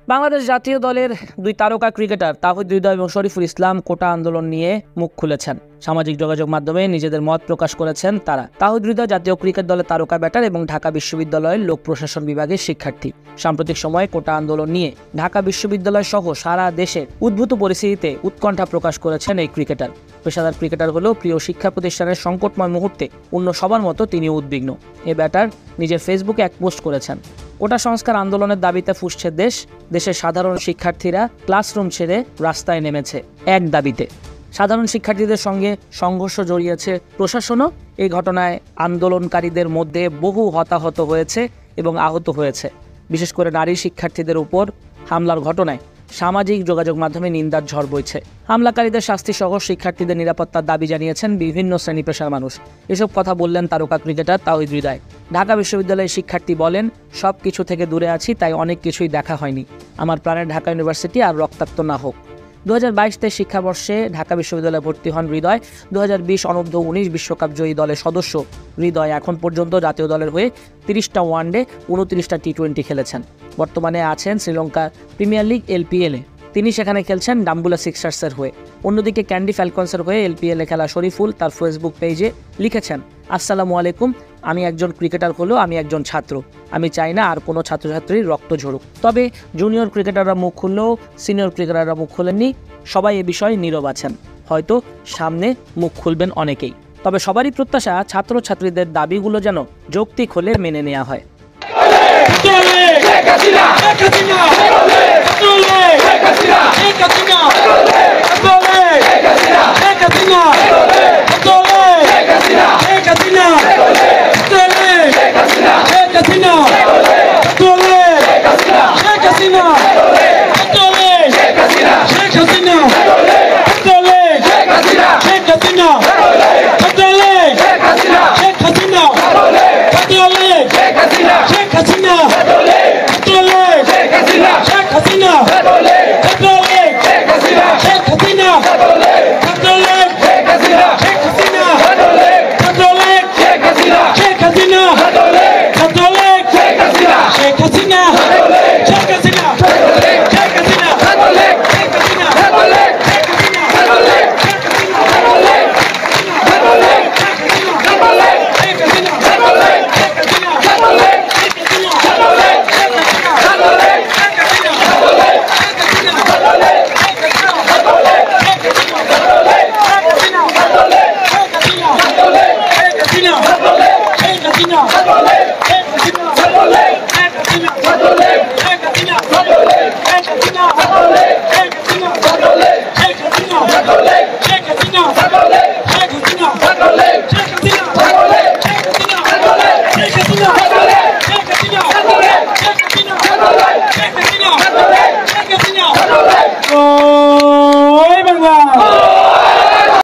বাংলাদেশ জাতীয় দলের দুই তারকা ক্রিকেটার তাহিদ হৃদয় এবং শরীফুল ইসলাম কোটা আন্দোলন নিয়ে মুখ খুলেছেন। সামাজিক যোগাযোগ মাধ্যমে নিজেদের মত প্রকাশ করেছেন তারা। তাহিদ হৃদয় জাতীয় ক্রিকেট দলের তারকা ব্যাটার এবং ঢাকা বিশ্ববিদ্যালয়ের লোক প্রশাসন বিভাগের শিক্ষার্থী। সাম্প্রতিক সময়ে কোটা আন্দোলন নিয়ে ঢাকা বিশ্ববিদ্যালয় সহ সারা দেশে উদ্ভূত পরিস্থিতিতে উৎকণ্ঠা প্রকাশ করেছেন এই ক্রিকেটার। পেশাদার ক্রিকেটার হলেও প্রিয় শিক্ষা প্রতিষ্ঠানের সংকটময় মুহূর্তে অন্য সবার মতো তিনিও উদ্বিগ্ন। এ ব্যাটার নিজের ফেসবুকে এক পোস্ট করেছেন, কোটা সংস্কার আন্দোলনের দাবিতে ফুঁসছে দেশ, দেশের সাধারণ শিক্ষার্থীরা ক্লাসরুম ছেড়ে রাস্তায় নেমেছে এক দাবিতে। সাধারণ শিক্ষার্থীদের সঙ্গে সংঘর্ষ জড়িয়েছে প্রশাসনও। এই ঘটনায় আন্দোলনকারীদের মধ্যে বহু হতাহত হয়েছে এবং আহত হয়েছে। বিশেষ করে নারী শিক্ষার্থীদের উপর হামলার ঘটনায় সামাজিক যোগাযোগ মাধ্যমে নিন্দার ঝড় বইছে। হামলাকারীদের শাস্তি সহ শিক্ষার্থীদের নিরাপত্তার দাবি জানিয়েছেন বিভিন্ন শ্রেণী পেশার মানুষ। এসব কথা বললেন তারকা ক্রিকেটার তাহিদ হৃদয়। ঢাকা বিশ্ববিদ্যালয়ের শিক্ষার্থী বলেন, সব কিছু থেকে দূরে আছি, তাই অনেক কিছুই দেখা হয়নি। আমার প্রাণের ঢাকা ইউনিভার্সিটি আর রক্তাক্ত না হোক। 2022 শিক্ষাবর্ষে ঢাকা বিশ্ববিদ্যালয়ে ভর্তি হন হৃদয়। 2020 অনূর্ধ্ব-19 বিশ্বকাপ জয়ী দলের সদস্য হৃদয় এখন পর্যন্ত জাতীয় দলের হয়ে 30টা ওয়ানডে, 29টা টি-20 খেলেছেন। বর্তমানে আছেন শ্রীলঙ্কার প্রিমিয়ার লিগ LPL-এ। তিনি সেখানে খেলছেন ডাম্বুলা সিক্সার্সের হয়ে। অন্যদিকে ক্যান্ডি ফ্যালকনসের হয়ে LPL-এ খেলা শরীফুল তার ফেসবুক পেজে লিখেছেন, আসসালামু আলাইকুম, আমি একজন ক্রিকেটার হলেও আমি একজন ছাত্র। আমি চাই না আর কোনো ছাত্রছাত্রীর রক্ত ঝরুক। তবে জুনিয়র ক্রিকেটাররা মুখ খুললেও সিনিয়র ক্রিকেটাররা মুখ খোলেননি। সবাই এ বিষয়ে নীরব আছেন। হয়তো সামনে মুখ খুলবেন অনেকেই। তবে সবারই প্রত্যাশা ছাত্রছাত্রীদের দাবিগুলো যেন যৌক্তিক হলে মেনে নেওয়া হয়।